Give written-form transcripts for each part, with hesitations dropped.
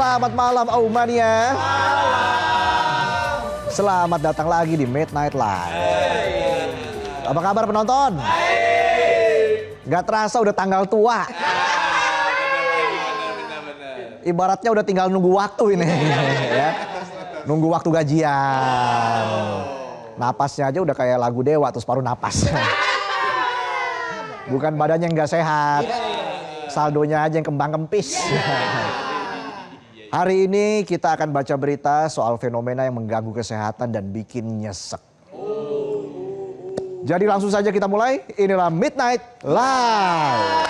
Selamat malam Aumania. Selamat datang lagi di Midnight Live. Apa kabar penonton? Gak terasa udah tanggal tua. Ibaratnya udah tinggal nunggu waktu ini. Ya. Nunggu waktu gajian. Napasnya aja udah kayak lagu Dewa terus paruh napas. Bukan badannya yang gak sehat. Saldonya aja yang kembang kempis. Hari ini kita akan baca berita soal fenomena yang mengganggu kesehatan dan bikin nyesek. Jadi langsung saja kita mulai. Inilah Midnight Live.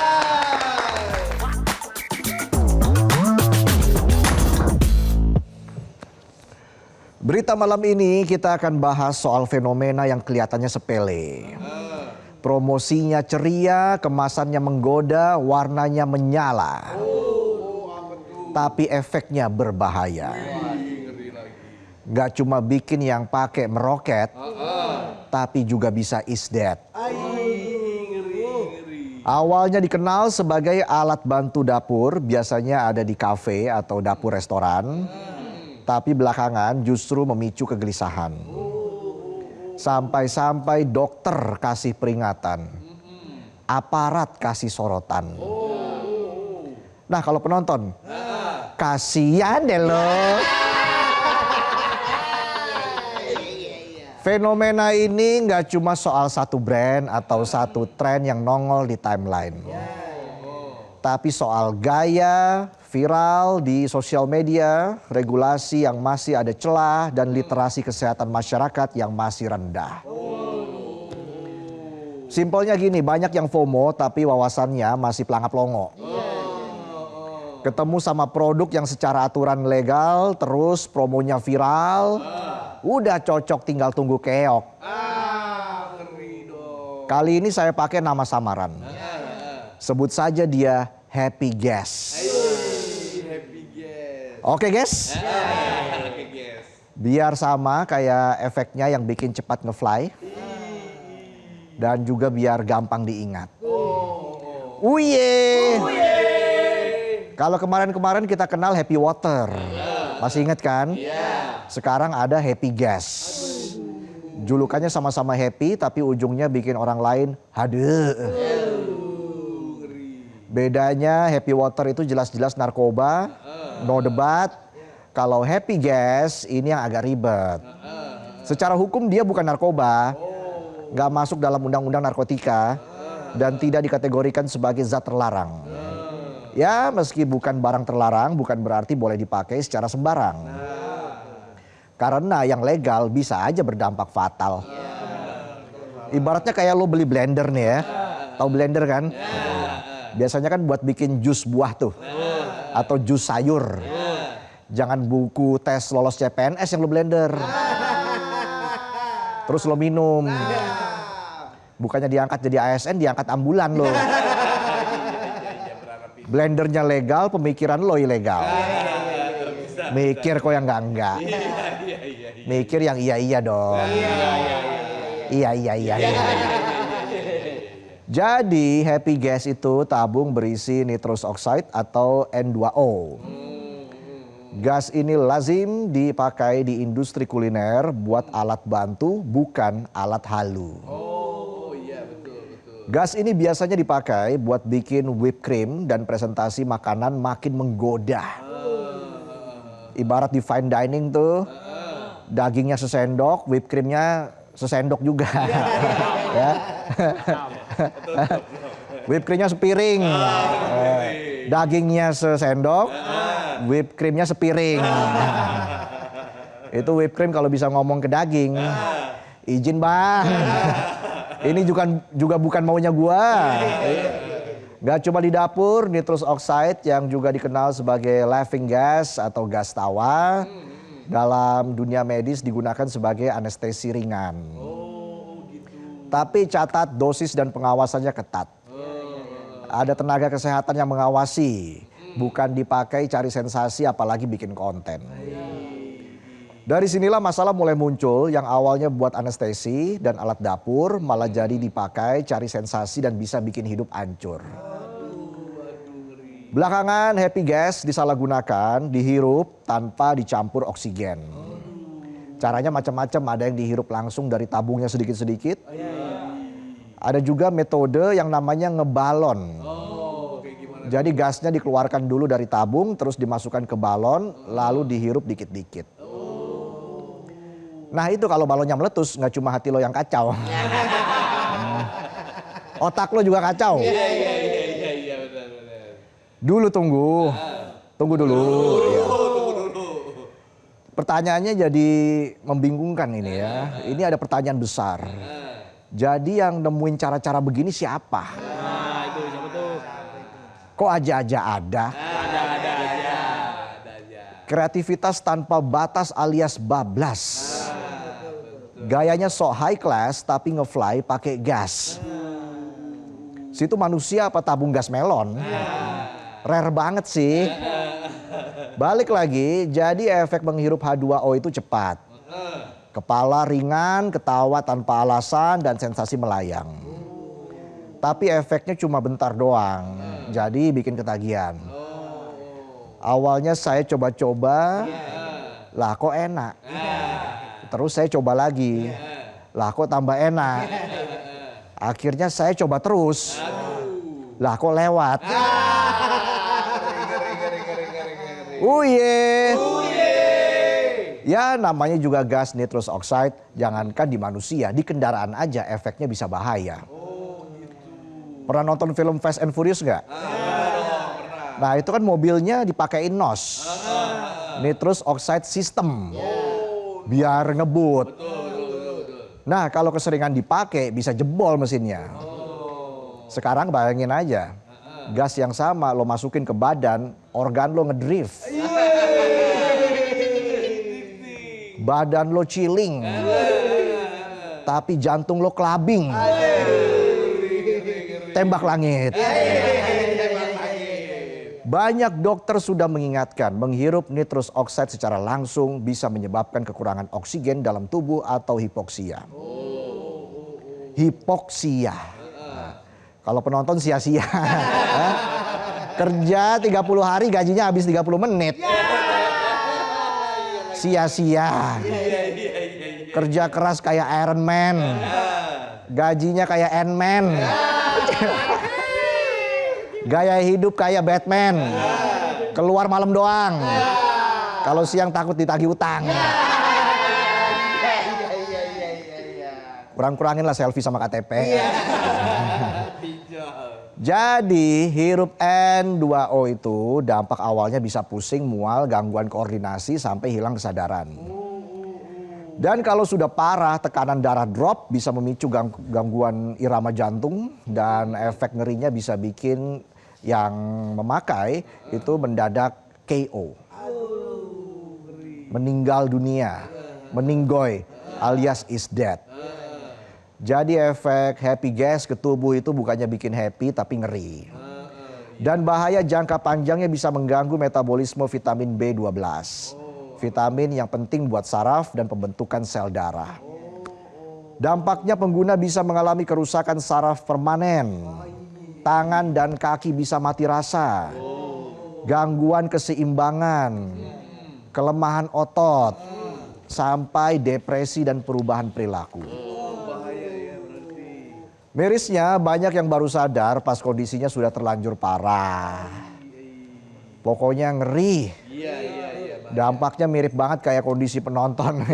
Berita malam ini kita akan bahas soal fenomena yang kelihatannya sepele. Promosinya ceria, kemasannya menggoda, warnanya menyala. Tapi efeknya berbahaya. Gak cuma bikin yang pakai meroket, tapi juga bisa is dead. Awalnya dikenal sebagai alat bantu dapur, biasanya ada di kafe atau dapur restoran. Tapi belakangan justru memicu kegelisahan. Sampai-sampai dokter kasih peringatan. Aparat kasih sorotan. Nah kalau penonton, kasihan deh lo. Fenomena ini nggak cuma soal satu brand atau satu tren yang nongol di timeline. Tapi soal gaya, viral di sosial media, regulasi yang masih ada celah, dan literasi kesehatan masyarakat yang masih rendah. Simpelnya gini, banyak yang FOMO tapi wawasannya masih pelangap longo. Ketemu sama produk yang secara aturan legal, terus promonya viral, udah cocok tinggal tunggu keok. Kali ini saya pakai nama samaran. Sebut saja dia Happy Gas. Oke guys? Biar sama kayak efeknya yang bikin cepat ngefly. Dan juga biar gampang diingat. Uye. Kalau kemarin-kemarin kita kenal Happy Water. Masih ingat kan? Sekarang ada Happy Gas. Julukannya sama-sama happy tapi ujungnya bikin orang lain hade. Bedanya Happy Water itu jelas-jelas narkoba, no debat. Kalau Happy Gas ini yang agak ribet. Secara hukum dia bukan narkoba, gak masuk dalam undang-undang narkotika, dan tidak dikategorikan sebagai zat terlarang. Ya meski bukan barang terlarang bukan berarti boleh dipakai secara sembarang. Karena yang legal bisa aja berdampak fatal. Ibaratnya kayak lo beli blender nih ya. Tahu blender kan? Biasanya kan buat bikin jus buah tuh. Atau jus sayur. Jangan buku tes lolos CPNS yang lo blender. Terus lo minum. Bukannya diangkat jadi ASN, diangkat ambulan lo. Blendernya legal, pemikiran lo ilegal. Mikir kok yang enggak. Mikir yang iya dong. Iya. Jadi Happy Gas itu tabung berisi nitrous oxide atau N2O. Gas ini lazim dipakai di industri kuliner buat alat bantu, bukan alat halu. Gas ini biasanya dipakai buat bikin whipped cream dan presentasi makanan makin menggoda. Ibarat di fine dining tuh, dagingnya sesendok, whipped creamnya sesendok juga. Ya. Whipped creamnya sepiring, dagingnya sesendok, whipped creamnya sepiring. Itu whipped cream kalau bisa ngomong ke daging, izin bang. Ini juga bukan maunya gua. Gak cuma di dapur, nitrous oxide yang juga dikenal sebagai laughing gas atau gas tawa. Dalam dunia medis digunakan sebagai anestesi ringan. Tapi catat dosis dan pengawasannya ketat. Ada tenaga kesehatan yang mengawasi. Bukan dipakai cari sensasi apalagi bikin konten. Dari sinilah masalah mulai muncul yang awalnya buat anestesi dan alat dapur malah jadi dipakai cari sensasi dan bisa bikin hidup hancur. Belakangan happy gas disalahgunakan, dihirup tanpa dicampur oksigen. Caranya macam-macam, ada yang dihirup langsung dari tabungnya sedikit-sedikit. Ada juga metode yang namanya ngebalon. Jadi gasnya dikeluarkan dulu dari tabung, terus dimasukkan ke balon, lalu dihirup dikit-dikit. Nah itu kalau balonnya meletus, nggak cuma hati lo yang kacau. Otak lo juga kacau. Iya benar. Dulu tunggu dulu. Ya. Pertanyaannya jadi membingungkan ini ya. Ini ada pertanyaan besar. Jadi yang nemuin cara-cara begini siapa? Nah itu siapa tuh? Kok aja-aja ada? Ada aja. Kreativitas tanpa batas alias bablas. Gayanya sok high class tapi ngefly pakai gas. Situ manusia apa tabung gas melon? Rare banget sih. Balik lagi, jadi efek menghirup H2O itu cepat. Kepala ringan, ketawa tanpa alasan, dan sensasi melayang. Tapi efeknya cuma bentar doang, jadi bikin ketagihan. Awalnya saya coba-coba, lah kok enak. Terus saya coba lagi, lah kok tambah enak. Akhirnya saya coba terus, lah kok lewat. Uye. Ya namanya juga gas nitrous oxide, jangankan di manusia, di kendaraan aja efeknya bisa bahaya. Pernah nonton film Fast and Furious nggak? Nah itu kan mobilnya dipakein NOS, nitrous oxide system, biar ngebut. Nah kalau keseringan dipakai bisa jebol mesinnya. Sekarang bayangin aja, gas yang sama lo masukin ke badan, organ lo ngedrift. Badan lo chilling, tapi jantung lo clubbing. Tembak langit. Banyak dokter sudah mengingatkan menghirup nitrous oxide secara langsung bisa menyebabkan kekurangan oksigen dalam tubuh atau hipoksia. Hipoksia. Nah, kalau penonton sia-sia. Kerja 30 hari gajinya habis 30 menit. Sia-sia. Kerja keras kayak Iron Man. Gajinya kayak Ant-Man. Gaya hidup kayak Batman. Keluar malam doang. Kalau siang takut ditagih utang. Kurang-kurangin lah selfie sama KTP. Jadi hirup N2O itu dampak awalnya bisa pusing, mual, gangguan koordinasi sampai hilang kesadaran. Dan kalau sudah parah, tekanan darah drop bisa memicu gangguan irama jantung dan efek ngerinya bisa bikin yang memakai itu mendadak KO. Meninggal dunia, meninggoy alias is dead. Jadi efek happy gas ke tubuh itu bukannya bikin happy tapi ngeri. Dan bahaya jangka panjangnya bisa mengganggu metabolisme vitamin B12. Vitamin yang penting buat saraf dan pembentukan sel darah. Dampaknya pengguna bisa mengalami kerusakan saraf permanen. Tangan dan kaki bisa mati rasa. Gangguan keseimbangan. Kelemahan otot. Sampai depresi dan perubahan perilaku. Mirisnya banyak yang baru sadar pas kondisinya sudah terlanjur parah. Pokoknya ngeri. Dampaknya mirip banget kayak kondisi penonton.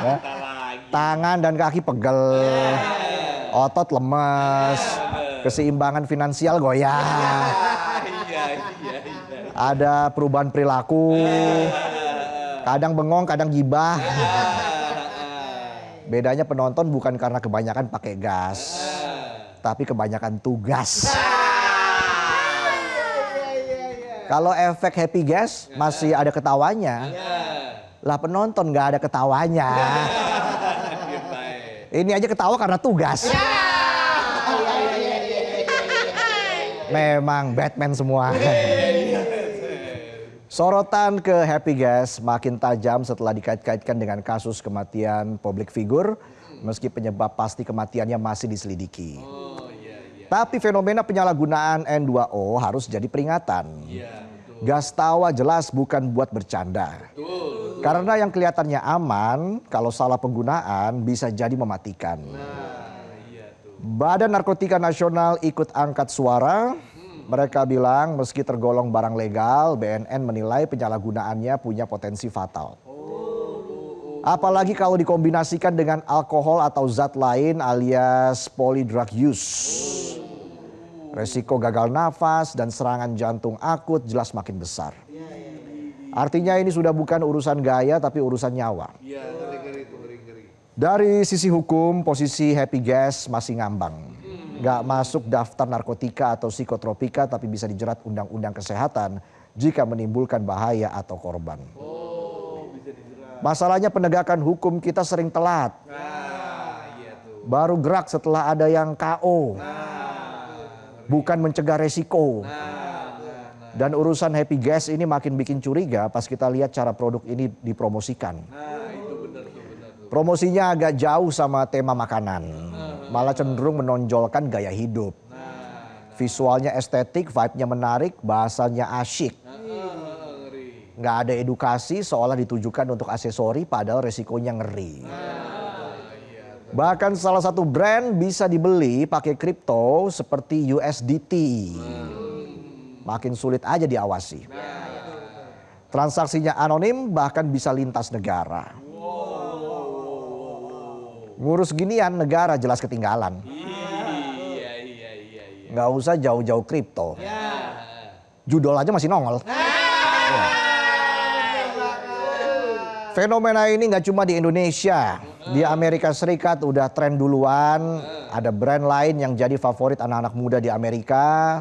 Ya. Tangan dan kaki pegel. Otot lemes. Keseimbangan finansial goyah. Ada perubahan perilaku. Kadang bengong, kadang gibah. Bedanya penonton bukan karena kebanyakan pakai gas, tapi kebanyakan tugas. Kalau efek happy gas masih ada ketawanya, lah penonton nggak ada ketawanya. Ini aja ketawa karena tugas. Memang Batman semua. Sorotan ke happy gas makin tajam setelah dikait-kaitkan dengan kasus kematian publik figur, meski penyebab pasti kematiannya masih diselidiki. Tapi fenomena penyalahgunaan N2O harus jadi peringatan. Gas tawa jelas bukan buat bercanda. Karena yang kelihatannya aman, kalau salah penggunaan bisa jadi mematikan. Badan Narkotika Nasional ikut angkat suara. Mereka bilang meski tergolong barang legal, BNN menilai penyalahgunaannya punya potensi fatal. Apalagi kalau dikombinasikan dengan alkohol atau zat lain alias polydrug use. Resiko gagal nafas dan serangan jantung akut jelas makin besar. Artinya ini sudah bukan urusan gaya tapi urusan nyawa. Dari sisi hukum, posisi Happy Gas masih ngambang. Nggak masuk daftar narkotika atau psikotropika tapi bisa dijerat undang-undang kesehatan jika menimbulkan bahaya atau korban. Masalahnya penegakan hukum kita sering telat. Baru gerak setelah ada yang KO. Bukan mencegah resiko. Dan urusan Happy Gas ini makin bikin curiga pas kita lihat cara produk ini dipromosikan. Promosinya agak jauh sama tema makanan. Malah cenderung menonjolkan gaya hidup. Visualnya estetik, vibe-nya menarik, bahasanya asyik. Nggak ada edukasi seolah ditujukan untuk aksesori padahal resikonya ngeri. Bahkan salah satu brand bisa dibeli pakai kripto seperti USDT. Makin sulit aja diawasi. Transaksinya anonim bahkan bisa lintas negara. Ngurus ginian negara jelas ketinggalan. Nggak usah jauh-jauh kripto. Judol aja masih nongol. Fenomena ini nggak cuma di Indonesia, di Amerika Serikat udah tren duluan. Ada brand lain yang jadi favorit anak-anak muda di Amerika.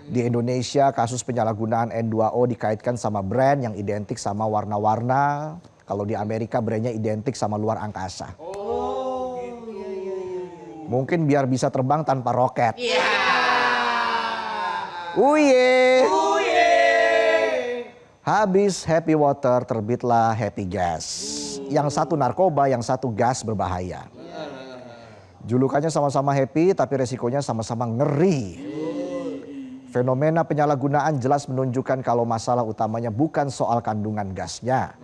Di Indonesia kasus penyalahgunaan N2O dikaitkan sama brand yang identik sama warna-warna. Kalau di Amerika brandnya identik sama luar angkasa. Mungkin biar bisa terbang tanpa roket. Uye. Habis Happy Water terbitlah Happy Gas. Yang satu narkoba, yang satu gas berbahaya. Julukannya sama-sama happy tapi resikonya sama-sama ngeri. Fenomena penyalahgunaan jelas menunjukkan kalau masalah utamanya bukan soal kandungan gasnya.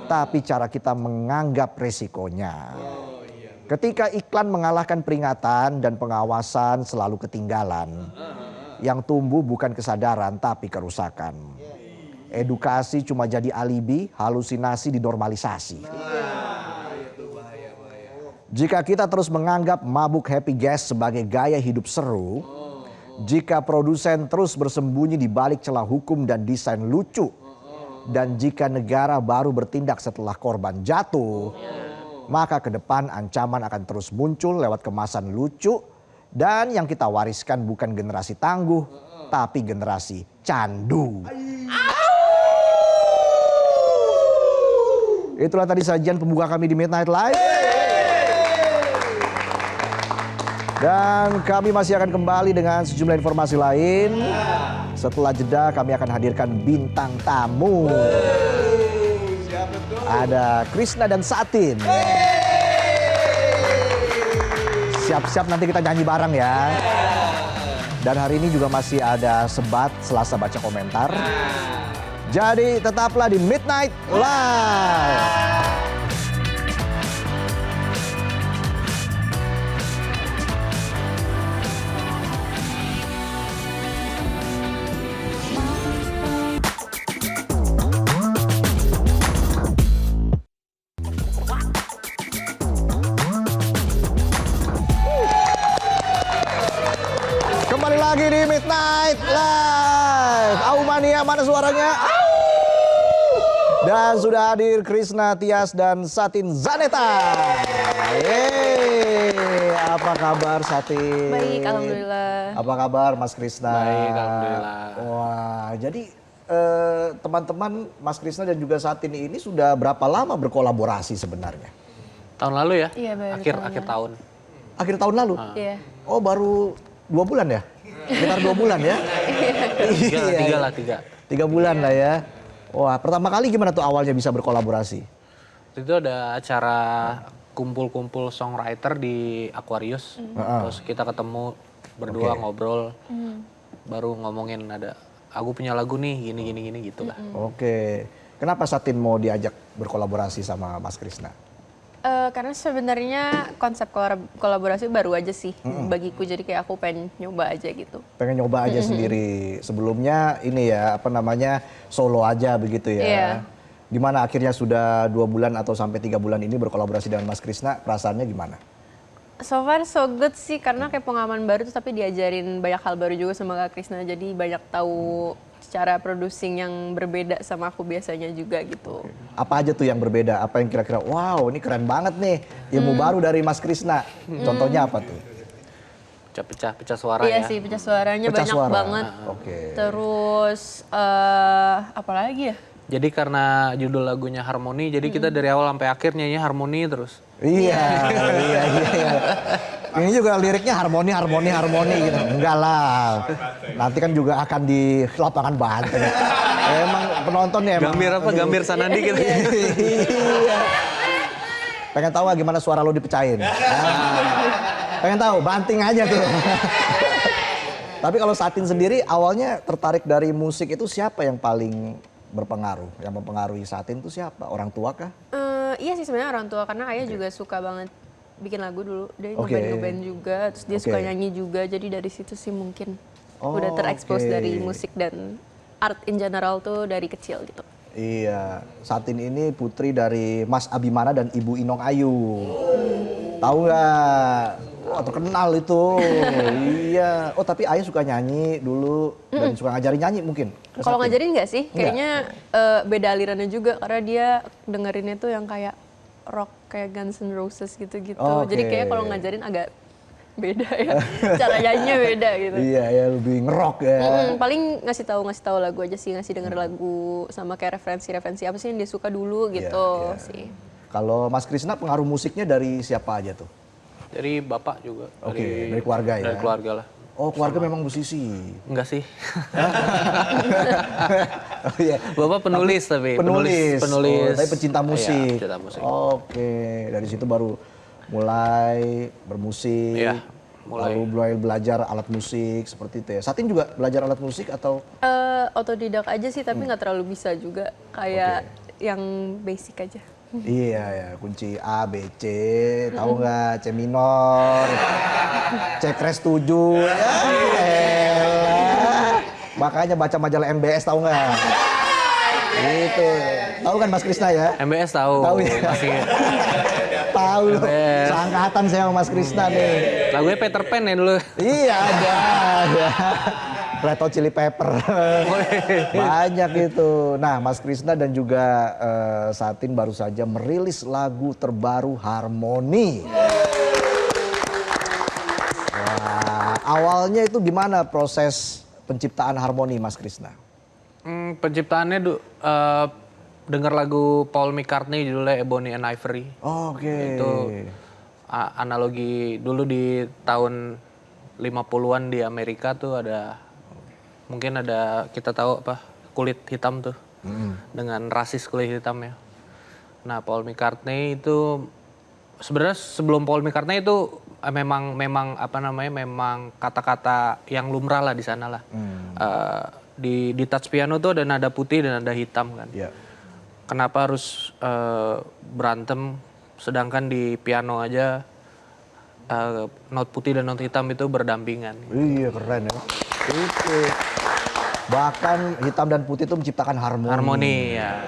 Tapi cara kita menganggap resikonya. Ketika iklan mengalahkan peringatan dan pengawasan selalu ketinggalan. Yang tumbuh bukan kesadaran tapi kerusakan. Edukasi cuma jadi alibi, halusinasi dinormalisasi. Jika kita terus menganggap mabuk Happy Gas sebagai gaya hidup seru, jika produsen terus bersembunyi di balik celah hukum dan desain lucu, dan jika negara baru bertindak setelah korban jatuh, maka ke depan ancaman akan terus muncul lewat kemasan lucu, dan yang kita wariskan bukan generasi tangguh, tapi generasi candu. Itulah tadi sajian pembuka kami di Midnight Live. Dan kami masih akan kembali dengan sejumlah informasi lain. Setelah jeda kami akan hadirkan bintang tamu. Ada Krisna dan Satin. Siap-siap nanti kita nyanyi bareng ya. Dan hari ini juga masih ada sebat Selasa baca komentar. Jadi tetaplah di Midnight Live. Kembali lagi di Midnight Live. Aumania mana suaranya? Dan sudah hadir Krisna Tias dan Satin Zaneta. Yeay, apa kabar Satin? Baik, alhamdulillah. Apa kabar Mas Krisna? Baik, alhamdulillah. Wah, jadi teman-teman Mas Krisna dan juga Satin ini sudah berapa lama berkolaborasi sebenarnya? Tahun lalu ya? Iya, baru Akhir tahun. Akhir tahun lalu? Iya. Oh, baru 2 bulan ya? Sekitar 2 bulan ya? Tiga lah. 3 bulan lah ya. Wah, pertama kali gimana tuh awalnya bisa berkolaborasi? Itu ada acara kumpul-kumpul songwriter di Aquarius. Terus kita ketemu berdua Oke. ngobrol, baru ngomongin ada aku punya lagu nih gini gitu lah. Oke. Kenapa Satin mau diajak berkolaborasi sama Mas Krisna? Karena sebenarnya konsep kolaborasi baru aja sih bagiku, jadi kayak aku pengen nyoba aja gitu. Pengen nyoba aja sendiri. Sebelumnya ini ya, apa namanya, solo aja begitu ya. Iya. Gimana akhirnya sudah 2 bulan atau sampai 3 bulan ini berkolaborasi dengan Mas Krisna, perasaannya gimana? So far so good sih, karena kayak pengalaman baru tuh, tapi diajarin banyak hal baru juga sama Kak Krisna, jadi banyak tahu cara producing yang berbeda sama aku biasanya juga gitu. Apa aja tuh yang berbeda? Apa yang kira-kira, wow ini keren banget nih, ilmu baru dari Mas Krisna. Contohnya apa tuh? Pecah suara Iya ya. sih, pecah suaranya Pecah banyak suara. banget. Oke. Terus apa lagi ya? Jadi karena judul lagunya harmoni, jadi kita dari awal sampai akhir nyanyi harmoni terus. Iya. Ini juga liriknya harmoni gitu. Enggak lah. Nanti kan juga akan di lapangan Banteng. Emang penonton ya emang. Gambir apa? aduh. Gambir Sanandi gitu. Iya. Pengen tahu gak gimana suara lo dipecahin? Pengen tahu? Banting aja tuh. Tapi kalau Satin sendiri awalnya tertarik dari musik itu siapa yang paling berpengaruh? Yang mempengaruhi Satin itu siapa? Orang tua kah? Iya sih sebenarnya orang tua, karena ayah juga suka banget bikin lagu dulu. Dia Oke. ngeband juga, terus dia Oke. suka nyanyi juga. Jadi dari situ sih mungkin udah Oh, terekspos oke. dari musik dan art in general tuh dari kecil gitu. Iya, Satin ini putri dari Mas Abimana dan Ibu Inong Ayu. Tahu nggak? Wah terkenal itu. Iya. Oh tapi Ayah suka nyanyi dulu dan suka ngajarin nyanyi mungkin? ke Kalau Satin? ngajarin nggak sih? Nggak? Kayaknya beda alirannya juga, karena dia dengerinnya tuh yang kayak rock kayak Guns N' Roses gitu-gitu. Jadi Oke. kayak kalau ngajarin agak beda ya. Cara nyanyinya beda gitu. Iya ya lebih ngerok ya. Paling ngasih tahu lagu aja sih, ngasih denger lagu sama kayak referensi apa sih yang dia suka dulu gitu Iya. sih. Kalau Mas Krisna pengaruh musiknya dari siapa aja tuh? Dari bapak juga. Oke, dari keluarga ya? Dari keluarga lah. Oh keluarga memang musisi. Enggak sih. Oh iya. Bapak penulis tapi. Penulis. Penulis. Oh, tapi pecinta musik. Iya, pecinta musik. Oke, dari situ baru mulai bermusik. Iya, mulai. Lalu mulai belajar alat musik seperti itu ya. Satin juga belajar alat musik atau? Otodidak aja sih, tapi nggak terlalu bisa juga, kayak yang basic aja. Iya ya, kunci A, B, C, tahu nggak? C minor, C kres 7, ya elah. Makanya baca majalah MBS tahu nggak? Gitu, tahu kan Mas Krisna ya? MBS tahu. Tahu ya? Masih. Tahu, MBS. seangkatan saya sama Mas Krisna nih. Lagunya Peter Pan ya dulu. Iya ada. Red Hot Chili Pepper. Banyak itu. Nah Mas Krisna dan juga Satin baru saja merilis lagu terbaru Harmoni. Wah, awalnya itu gimana proses penciptaan Harmoni Mas Krisna? Penciptaannya dengar lagu Paul McCartney judulnya Ebony and Ivory. Oke. Itu analogi dulu di tahun 50-an di Amerika tuh mungkin ada kita tahu apa kulit hitam tuh dengan rasis kulit hitam ya. Nah Paul McCartney itu sebenarnya sebelum Paul McCartney itu memang apa namanya memang kata-kata yang lumrah lah di sana lah. Di touch piano tuh ada nada putih dan nada hitam kan. Iya. Kenapa harus berantem sedangkan di piano aja not putih dan not hitam itu berdampingan. Iya keren ya. Itu. Bahkan hitam dan putih itu menciptakan harmoni. Harmoni ya.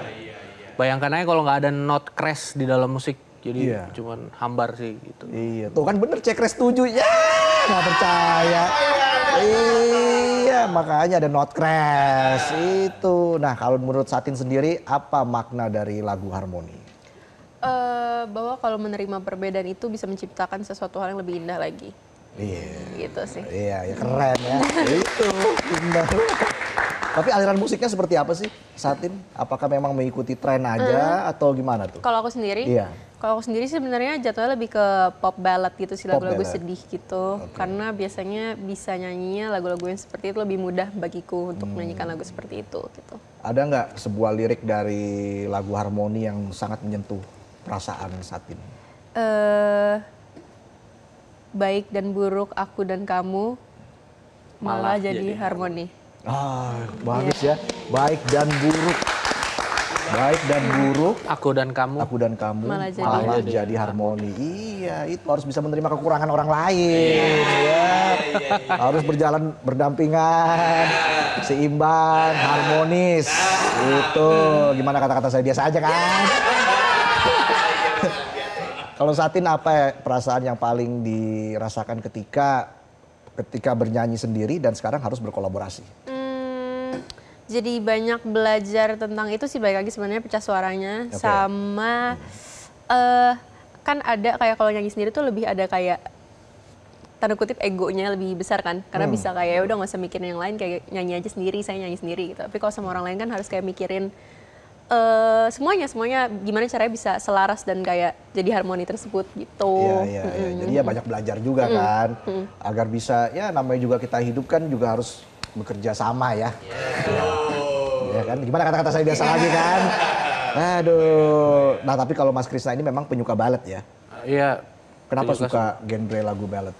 Bayangkan aja kalau nggak ada not crash di dalam musik, jadi Iya. cuman hambar sih gitu. Iya, tuh kan bener cek res 7 ya, nggak percaya. Iya, makanya ada not crash itu. Nah, kalau menurut Satin sendiri apa makna dari lagu Harmoni? Bahwa kalau menerima perbedaan itu bisa menciptakan sesuatu hal yang lebih indah lagi. Iya, Gitu sih. iya, ya keren ya. Itu benar. Tapi aliran musiknya seperti apa sih, Satin? Apakah memang mengikuti tren aja atau gimana tuh? Kalau aku sendiri, Iya. kalau aku sendiri sebenarnya jatuhnya lebih ke pop ballad gitu sih, Pop lagu-lagu ballad. sedih gitu. Karena biasanya bisa nyanyinya lagu-lagu yang seperti itu lebih mudah bagiku untuk menyanyikan lagu seperti itu gitu. Ada nggak sebuah lirik dari lagu Harmoni yang sangat menyentuh perasaan Satin? Baik dan buruk aku dan kamu, malah jadi harmoni. Bagus ya. Baik dan buruk. Baik dan buruk. Aku dan kamu. Aku dan kamu Malah malah jadi jadi harmoni. Iya, itu harus bisa menerima kekurangan orang lain. Ya. Harus berjalan berdampingan, seimbang, harmonis. Itu gimana kata-kata saya biasa aja kan? Kalau Satin apa ya perasaan yang paling dirasakan ketika bernyanyi sendiri dan sekarang harus berkolaborasi? Jadi banyak belajar tentang itu sih, balik lagi sebenarnya pecah suaranya sama kan ada kayak kalau nyanyi sendiri tuh lebih ada kayak tanda kutip egonya lebih besar kan, karena bisa kayak udah nggak usah mikirin yang lain, kayak nyanyi aja sendiri, saya nyanyi sendiri gitu. Tapi kalau sama orang lain kan harus kayak mikirin semuanya gimana caranya bisa selaras dan kayak jadi harmoni tersebut gitu. Iya. Jadi ya banyak belajar juga kan, agar bisa ya namanya juga kita hidup kan juga harus bekerja sama ya. Ya kan, gimana kata-kata saya biasa lagi kan. Aduh. Nah tapi kalau Mas Krisna ini memang penyuka ballad ya. Iya. Kenapa penyuka suka genre lagu ballad?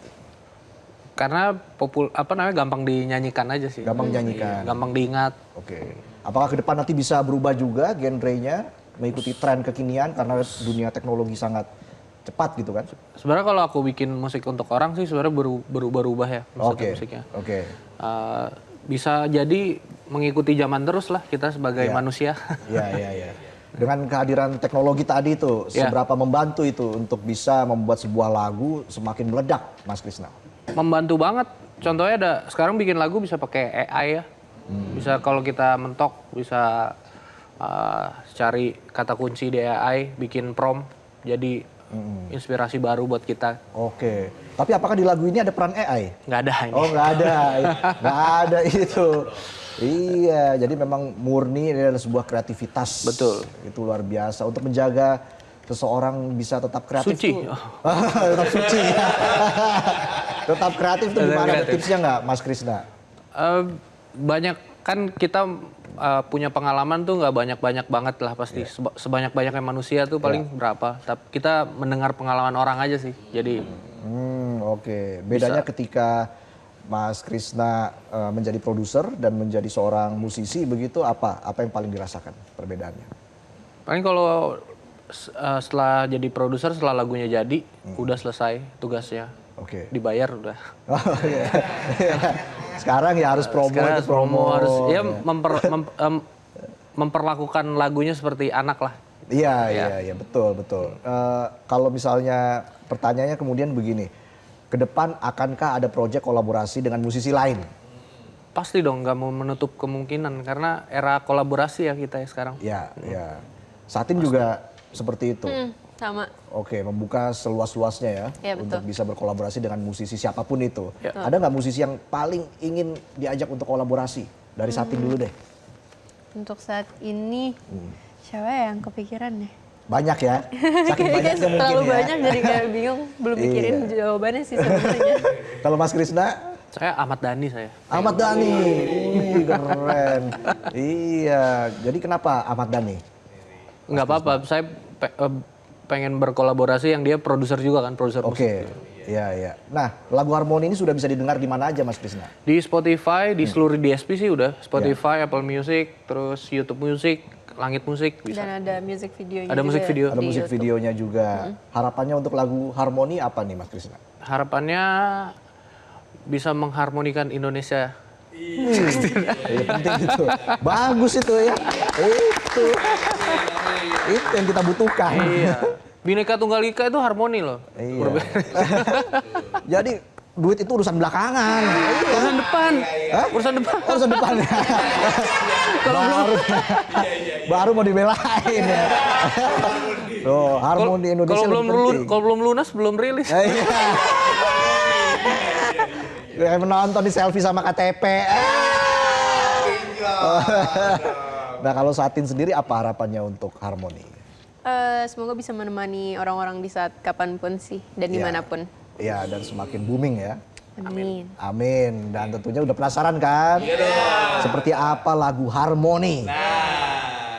Karena gampang dinyanyikan aja sih. Gampang dinyanyikan. Iya, gampang diingat. Oke. Apakah ke depan nanti bisa berubah juga genrenya mengikuti tren kekinian karena dunia teknologi sangat cepat gitu kan? Sebenarnya kalau aku bikin musik untuk orang sih sebenarnya berubah-ubah ya musiknya. Oke. Bisa jadi mengikuti zaman terus lah kita sebagai manusia. Iya. Dengan kehadiran teknologi tadi itu, seberapa membantu itu untuk bisa membuat sebuah lagu semakin meledak, Mas Krisna? Membantu banget. Contohnya sekarang bikin lagu bisa pakai AI ya. Bisa kalau kita mentok bisa cari kata kunci di AI, bikin prompt jadi inspirasi baru buat kita. Oke. Tapi apakah di lagu ini ada peran AI? Nggak ada ini. Oh nggak ada, nggak ada itu. Iya, jadi memang murni ini adalah sebuah kreativitas. Betul. Itu luar biasa untuk menjaga seseorang bisa tetap kreatif. Suci. Tuh, tetap suci. Tetap kreatif tuh gimana? Ada tipsnya nggak, Mas Krisna? Banyak kan kita punya pengalaman tuh nggak banyak banget lah pasti. Sebanyak-banyaknya manusia tuh paling berapa. Tapi kita mendengar pengalaman orang aja sih. Jadi. Oke. Bedanya ketika Mas Krisna menjadi produser dan menjadi seorang musisi begitu apa yang paling dirasakan perbedaannya? Paling kalau setelah jadi produser, setelah lagunya jadi, udah selesai tugasnya. Oke. Dibayar udah. Oh, iya. Sekarang ya harus promo. Sekarang itu promo. harus ya memperlakukan lagunya seperti anak lah. Iya betul. Kalau misalnya pertanyaannya kemudian begini, ke depan akankah ada proyek kolaborasi dengan musisi lain? Pasti dong, nggak mau menutup kemungkinan karena era kolaborasi ya kita ya sekarang. Ya. Satin juga seperti itu. Sama. Oke, membuka seluas-luasnya ya, untuk bisa berkolaborasi dengan musisi siapapun itu. Ya. Ada nggak musisi yang paling ingin diajak untuk kolaborasi? Dari Satin dulu deh. Untuk saat ini siapa ya yang kepikiran deh? Banyak ya, saking banyaknya mungkin terlalu ya. banyak jadi kayak bingung, belum mikirin jawabannya sih sebenarnya. Kalau Mas Krisna? Saya Ahmad Dhani saya. Ahmad Dhani, keren. Iya, jadi kenapa Ahmad Dhani? Nggak apa-apa, saya pengen berkolaborasi yang dia produser juga kan, produser musik. Oke, iya. Nah, lagu Harmoni ini sudah bisa didengar di mana aja Mas Krisna? Di Spotify, di seluruh DSP sih udah. Spotify, Apple Music, terus YouTube Music, Langit Musik bisa. Dan ada music videonya Ada juga musik video. Ada musik videonya juga. Harapannya untuk lagu Harmoni apa nih Mas Krisna? Harapannya bisa mengharmonikan Indonesia. Iya, penting itu. Bagus itu ya. Itu yang kita butuhkan. Iya. Bineka Tunggal Ika itu harmoni loh. Iya. Jadi duit itu urusan belakangan. Urusan depan. Hah? Urusan depan. Urusan depan. Baru mau dibelain ya. Tuh, harmoni Indonesia lebih penting. Kalau belum lunas belum rilis. Iya. Kayak menonton di selfie sama KTP. Nah kalau Satin sendiri apa harapannya untuk Harmoni? Semoga bisa menemani orang-orang di saat kapanpun sih dan dimanapun. Iya, dan semakin booming ya. Amin. Dan tentunya udah penasaran kan? Seperti apa lagu Harmoni?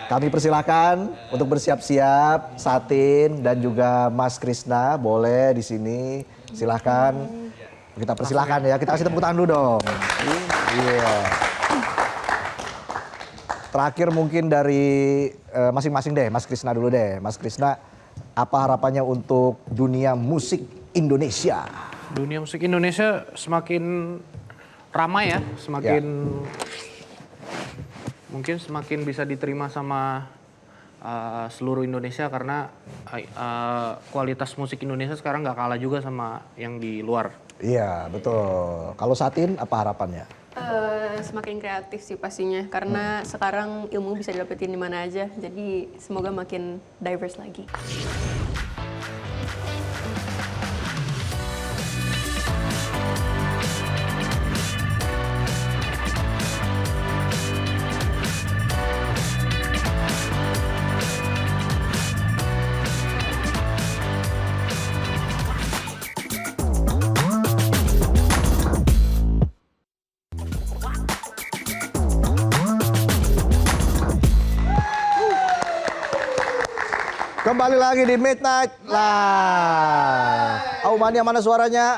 Kami persilakan untuk bersiap-siap Satin dan juga Mas Krisna boleh di sini. Silakan. Kita persilahkan ya. Kita kasih tepuk tangan dulu dong. Iya. Terakhir mungkin dari masing-masing deh, Mas Krisna dulu deh. Mas Krisna, apa harapannya untuk dunia musik Indonesia? Dunia musik Indonesia semakin ramai ya, mungkin semakin bisa diterima sama seluruh Indonesia karena kualitas musik Indonesia sekarang nggak kalah juga sama yang di luar. Iya, betul. Kalau Satin, apa harapannya? Semakin kreatif sih pastinya, karena sekarang ilmu bisa didapetin di mana aja. Jadi semoga makin diverse lagi. Kembali lagi di Midnight Live. Aumania mana suaranya?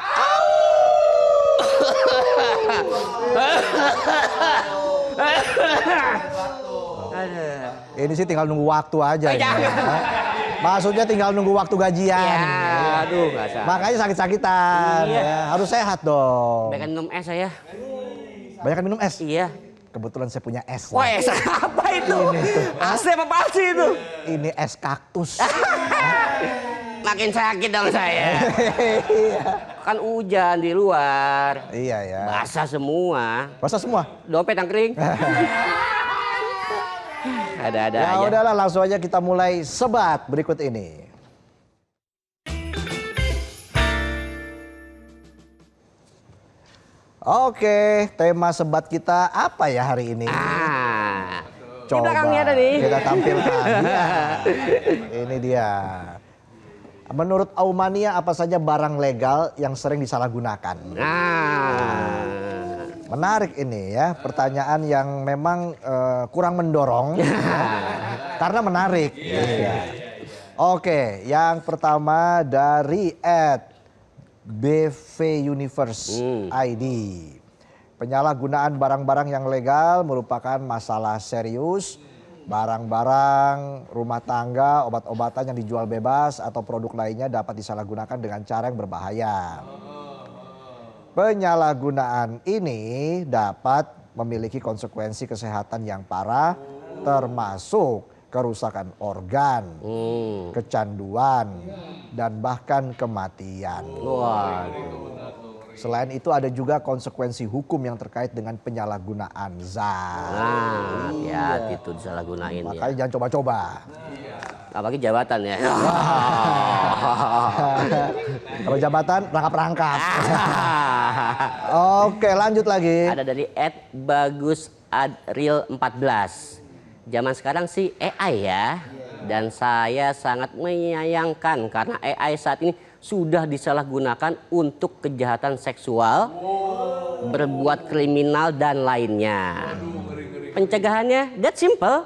Ini sih tinggal nunggu waktu aja. Ini. Maksudnya tinggal nunggu waktu gajian. Ya, aduh nggak salah. Makanya sakit-sakitan. Iya. Ya. Harus sehat dong. Banyak minum es saya. Banyak minum es? Iya. Kebetulan saya punya es. Wah, es apa itu? Asli apa palsu itu? Ini es kaktus. Makin sakit dong saya. Kan hujan di luar. Iya ya. Basah semua. Basah semua? Dompet yang kering. Ada-ada Ya aja. udahlah, langsung aja kita mulai sebat berikut ini. Oke, tema sebat kita apa ya hari ini? Di belakangnya tadi. kita tampilkan. Ya. Ini dia. Menurut Aumania, apa saja barang legal yang sering disalahgunakan? Menarik ini ya, pertanyaan yang memang kurang mendorong. Karena menarik. Iya. Oke, yang pertama dari BV Universe ID. Penyalahgunaan barang-barang yang legal merupakan masalah serius. Barang-barang rumah tangga, obat-obatan yang dijual bebas atau produk lainnya dapat disalahgunakan dengan cara yang berbahaya. Penyalahgunaan ini dapat memiliki konsekuensi kesehatan yang parah, termasuk kerusakan organ, kecanduan, dan bahkan kematian. Selain itu ada juga konsekuensi hukum yang terkait dengan penyalahgunaan zat. Hati-hati tuh disalahgunain ya. Makanya jangan coba-coba. Apalagi jabatan ya. Kalau jabatan rangkap-rangkap. Oke, lanjut lagi. Ada dari @bagusadril14. Zaman sekarang sih AI ya. Dan saya sangat menyayangkan karena AI saat ini sudah disalahgunakan untuk kejahatan seksual, berbuat kriminal dan lainnya. Pencegahannya that simple.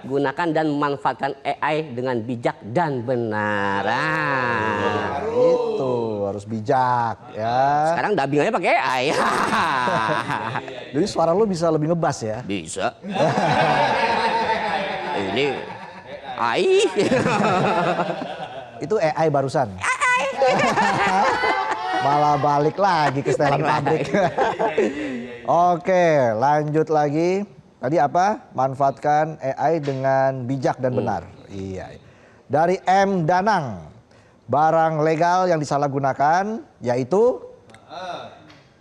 Gunakan dan memanfaatkan AI dengan bijak dan benar. Itu harus bijak ya. Sekarang dubbing aja pakai AI. Jadi suara lu bisa lebih ngebas ya. Bisa. Ini AI. Itu AI barusan. Malah balik lagi ke setelan pabrik. Oke, lanjut lagi. Tadi apa? Manfaatkan AI dengan bijak dan benar. Iya. Dari M Danang. Barang legal yang disalahgunakan yaitu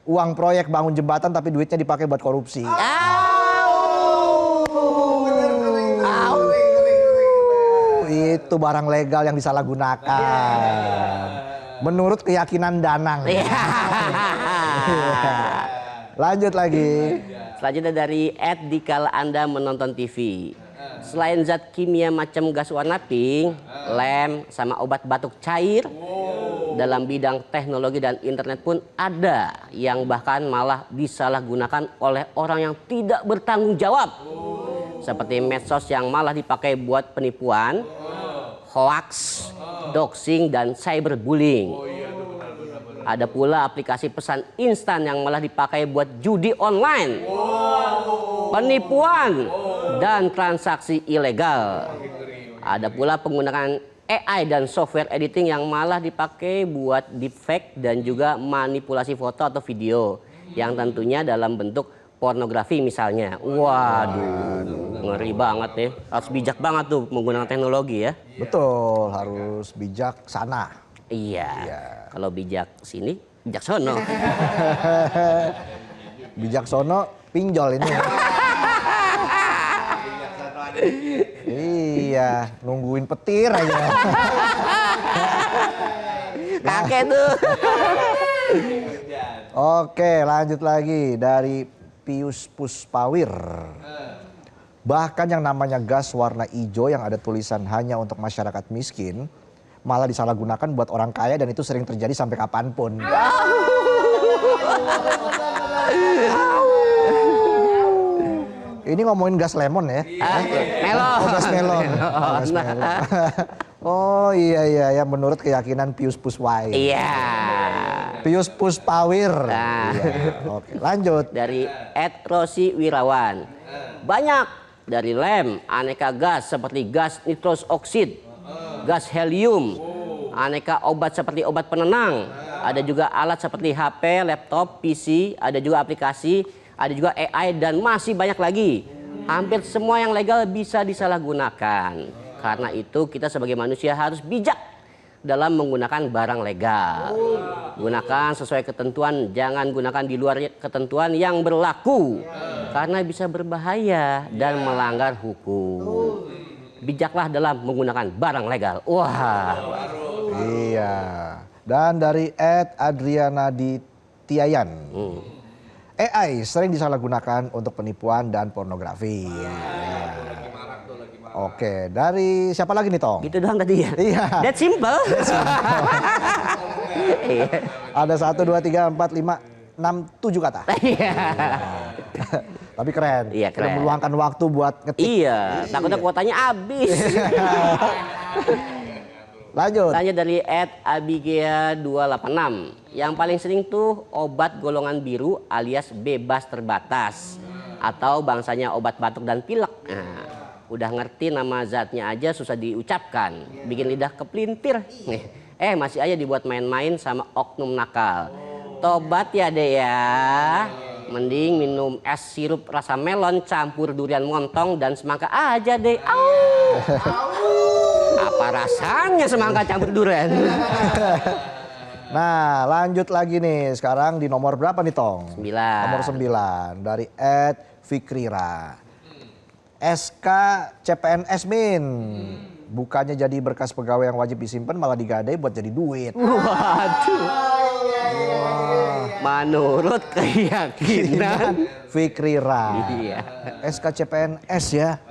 uang proyek bangun jembatan tapi duitnya dipakai buat korupsi. Itu barang legal yang disalahgunakan. Menurut keyakinan Danang. Lanjut lagi. Selanjutnya dari @dikala Anda menonton TV. Selain zat kimia macam gas warna pink, lem, sama obat batuk cair, dalam bidang teknologi dan internet pun ada yang bahkan malah disalahgunakan oleh orang yang tidak bertanggung jawab. Seperti medsos yang malah dipakai buat penipuan, hoax, doxing, dan cyberbullying. Ada pula aplikasi pesan instan yang malah dipakai buat judi online, penipuan, dan transaksi ilegal. Ada pula penggunaan AI dan software editing yang malah dipakai buat deepfake dan juga manipulasi foto atau video yang tentunya dalam bentuk pornografi misalnya. Waduh, ngeri banget ya. Harus bijak banget tuh menggunakan teknologi ya. Betul, harus bijaksana. Iya. Kalau bijak sini, bijak sono. Bijaksono pinjol ini. Iya, nungguin petir aja. Kakek tuh. Oke, lanjut lagi dari Pius Puspawir. Bahkan yang namanya gas warna hijau yang ada tulisan hanya untuk masyarakat miskin malah disalahgunakan buat orang kaya dan itu sering terjadi sampai kapanpun. Ini ngomongin gas lemon ya? Melon. Oh, gas melon. Oh, gas melon. Oh iya ya menurut keyakinan Pius Puswai. Iya. Pius Puspawir. Nah. Iya. Oke, lanjut. Dari Rosi Wirawan. Banyak dari lem, aneka gas seperti gas nitrous oxide, gas helium, aneka obat seperti obat penenang, ada juga alat seperti HP, laptop, PC, ada juga aplikasi, ada juga AI dan masih banyak lagi. Hampir semua yang legal bisa disalahgunakan. Karena itu kita sebagai manusia harus bijak dalam menggunakan barang legal. Gunakan sesuai ketentuan, jangan gunakan di luar ketentuan yang berlaku. Karena bisa berbahaya dan melanggar hukum. Bijaklah dalam menggunakan barang legal. Wah. Iya. Dan dari Adriana Tiayan. AI sering disalahgunakan untuk penipuan dan pornografi. Oke, dari siapa lagi nih Tong? Gitu doang tadi ya? Iya. That simple. Ada 1, 2, 3, 4, 5, 6, 7 kata. Iya. Tapi keren. Iya, keren. Udah meluangkan waktu buat ngetik. Iya, takutnya kuotanya habis. Lanjut. Tanya dari @abigea286. Yang paling sering tuh obat golongan biru alias bebas terbatas. Atau bangsanya obat batuk dan pilek. Nah, udah ngerti nama zatnya aja susah diucapkan. Bikin lidah kepelintir. Masih aja dibuat main-main sama oknum nakal. Tobat ya deh ya. Mending minum es sirup rasa melon campur durian montong dan semangka aja deh. Apa rasanya semangka campur durian? Nah, lanjut lagi nih. Sekarang di nomor berapa nih, Tong? 9. Nomor 9 dari @fikrira. SK CPNS Min. Bukannya jadi berkas pegawai yang wajib disimpan malah digadai buat jadi duit. Waduh. Menurut keyakinan Fikrira. Iya. SK CPNS ya.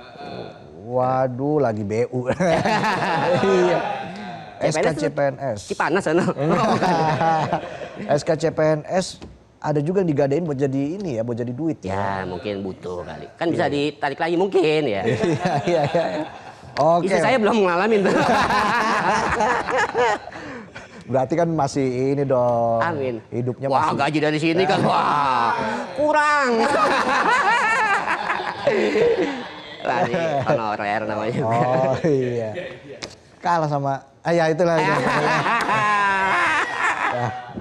Waduh, lagi BU. Iya. SK CPNS. Cipanas sana. SK CPNS ada juga yang digadain buat jadi ini ya, buat jadi duit Ya mungkin butuh kali. Kan bisa ditarik lagi mungkin ya. Iya. Oke. Istri saya belum ngalamin tuh. Berarti kan masih ini dong. Amin. Hidupnya Wah, masih. gaji dari sini kan wah kurang. Lari honorer namanya. Oh iya. Kalah sama. Ya itulah. Ya,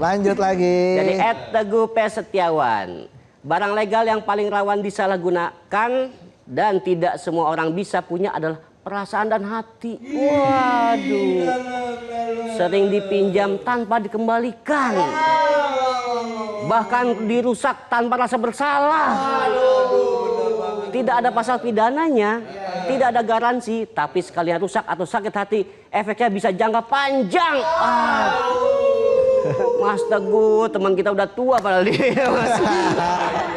lanjut lagi. Dari Teguh P. Setiawan. Barang legal yang paling rawan disalahgunakan dan tidak semua orang bisa punya adalah perasaan dan hati. Waduh. Sering dipinjam tanpa dikembalikan. Bahkan dirusak tanpa rasa bersalah. Tidak ada pasal pidananya, tidak ada garansi, tapi sekalian rusak atau sakit hati, efeknya bisa jangka panjang. Mas Teguh, teman kita udah tua padahal dia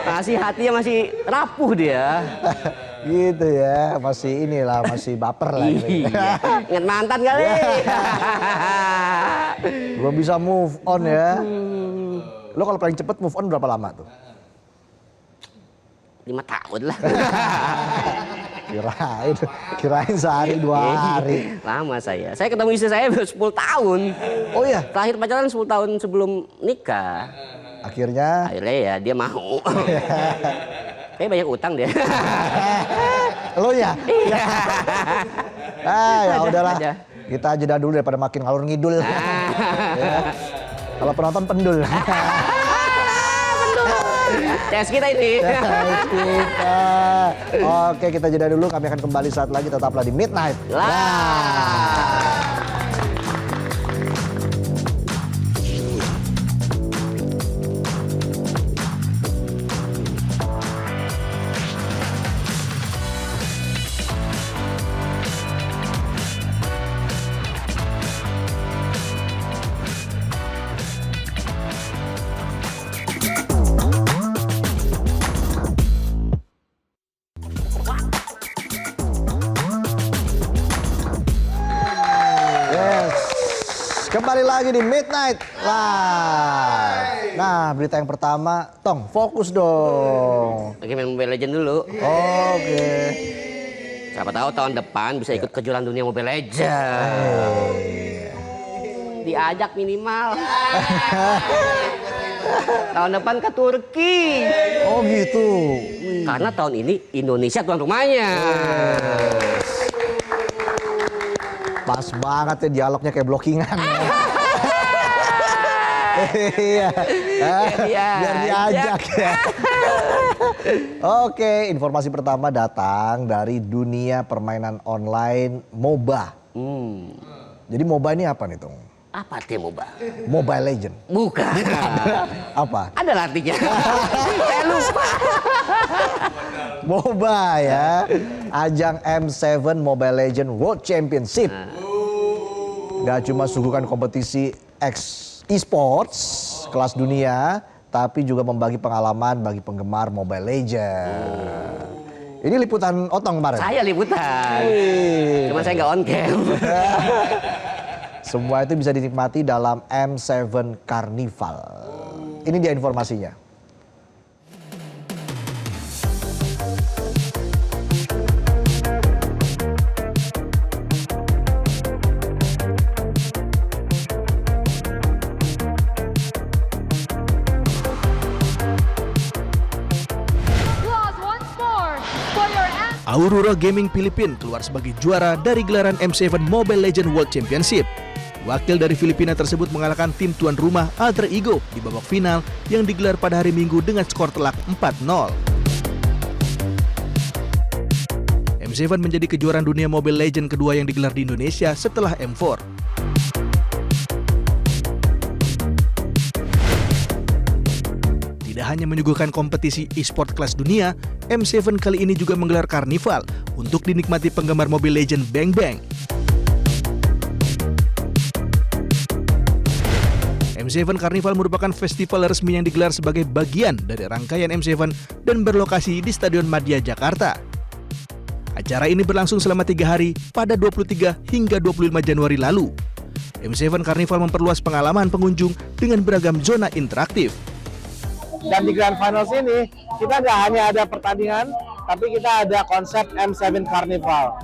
masih hatinya masih rapuh dia. Gitu ya, masih inilah, masih baper lah. Iya, ingat mantan kali. Belum bisa move on ya. Lo kalau paling cepet move on berapa lama tuh? 5 tahun lah. Kirain sehari 2 hari. Lama saya ketemu istri saya baru 10 tahun. Oh iya, Terakhir pacaran 10 tahun sebelum nikah. akhirnya Akhirnya ya dia mau. Kayak banyak utang dia. lo ya. Iya. Ya udahlah. aja. Kita jeda dulu daripada makin ngalur ngidul. Ya. Kalau penonton pendul. Tes kita ini. Kita. Oke, kita jeda dulu. Kami akan kembali saat lagi. Tetaplah di Midnight. Lah. Yes. Kembali lagi di Midnight Live. Nah, berita yang pertama, Tong, fokus dong. Lagi main Mobile Legends dulu. Oke. Siapa tahu tahun depan bisa ikut kejuaraan dunia Mobile Legends. Diajak minimal. Tahun depan ke Turki. Oh gitu. Karena tahun ini Indonesia tuan rumahnya. Pas banget ya dialognya kayak blockingan. Iya. Biar diajak ya. Oke, informasi pertama datang dari dunia permainan online MOBA. Jadi MOBA ini apa nih, Tung? Apa tim MOBA? Mobile Legend. Bukan. Apa? Ada artinya. Saya lupa. MOBA ya. Ajang M7 Mobile Legend World Championship. Gak cuma suguhkan kompetisi e-sports kelas dunia, tapi juga membagi pengalaman bagi penggemar Mobile Legend. Ini liputan Otong kemarin. Saya liputan. Cuma saya nggak on cam. Semua itu bisa dinikmati dalam M7 Carnival. Ini dia informasinya. Aurora Gaming Filipina keluar sebagai juara dari gelaran M7 Mobile Legends World Championship. Wakil dari Filipina tersebut mengalahkan tim tuan rumah Alter Ego di babak final yang digelar pada hari Minggu dengan skor telak 4-0. M7 menjadi kejuaraan dunia Mobile Legends kedua yang digelar di Indonesia setelah M4. Tidak hanya menyuguhkan kompetisi e-sport kelas dunia, M7 kali ini juga menggelar karnival untuk dinikmati penggemar Mobile Legends Bang Bang. M7 Carnival merupakan festival resmi yang digelar sebagai bagian dari rangkaian M7 dan berlokasi di Stadion Madia, Jakarta. Acara ini berlangsung selama 3 hari pada 23 hingga 25 Januari lalu. M7 Carnival memperluas pengalaman pengunjung dengan beragam zona interaktif. Dan di Grand Finals ini kita nggak hanya ada pertandingan, tapi kita ada konsep M7 Carnival.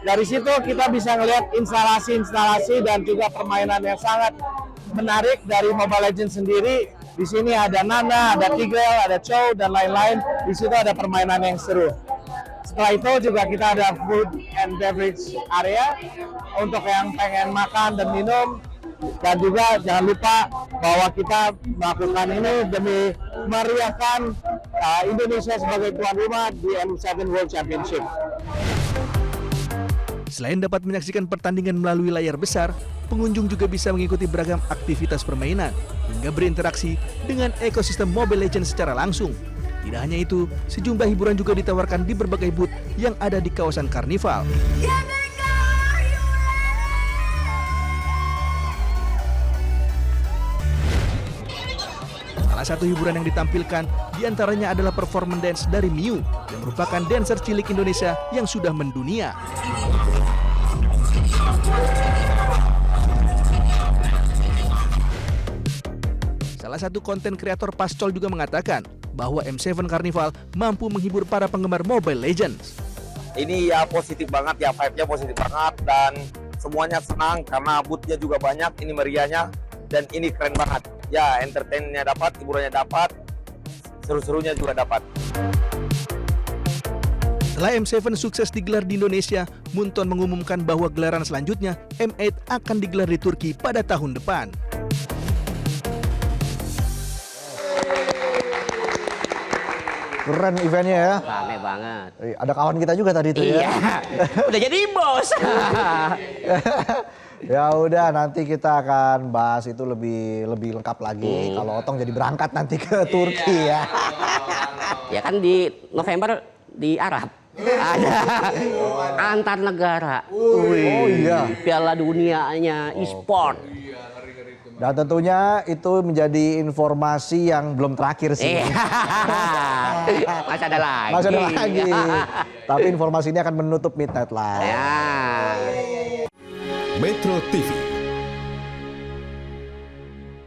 Dari situ kita bisa ngelihat instalasi-instalasi dan juga permainan yang sangat menarik dari Mobile Legends sendiri. Di sini ada Nana, ada Tigreal, ada Chow dan lain-lain. Di situ ada permainan yang seru. Setelah itu juga kita ada food and beverage area untuk yang pengen makan dan minum. Dan juga jangan lupa bahwa kita melakukan ini demi meriahkan Indonesia sebagai tuan rumah di M7 World Championship. Selain dapat menyaksikan pertandingan melalui layar besar, pengunjung juga bisa mengikuti beragam aktivitas permainan hingga berinteraksi dengan ekosistem Mobile Legends secara langsung. Tidak hanya itu, sejumlah hiburan juga ditawarkan di berbagai booth yang ada di kawasan karnival. Salah satu hiburan yang ditampilkan diantaranya adalah performance dance dari Miu yang merupakan dancer cilik Indonesia yang sudah mendunia. Salah satu konten kreator Pascol juga mengatakan bahwa M7 Carnival mampu menghibur para penggemar Mobile Legends. ini ya positif banget ya, vibe-nya positif banget dan semuanya senang karena booth-nya juga banyak, ini meriahnya dan ini keren banget. Ya, entertain-nya dapat, hiburannya dapat, seru-serunya juga dapat. Setelah M7 sukses digelar di Indonesia, Munton mengumumkan bahwa gelaran selanjutnya M8 akan digelar di Turki pada tahun depan. Keren eventnya ya. Rame banget. Ada kawan kita juga tadi tuh ya. Iya, udah jadi bos. Ya udah, nanti kita akan bahas itu lebih lengkap lagi kalau Otong jadi berangkat nanti ke Turki ya. Ya kan di November di Arab ada antar negara. Oh iya. Piala dunianya e-sport. Dan tentunya itu menjadi informasi yang belum terakhir sih. Masih ada lagi. Masih ada lagi. Tapi informasi ini akan menutup Midnight Live. Ya. Metro TV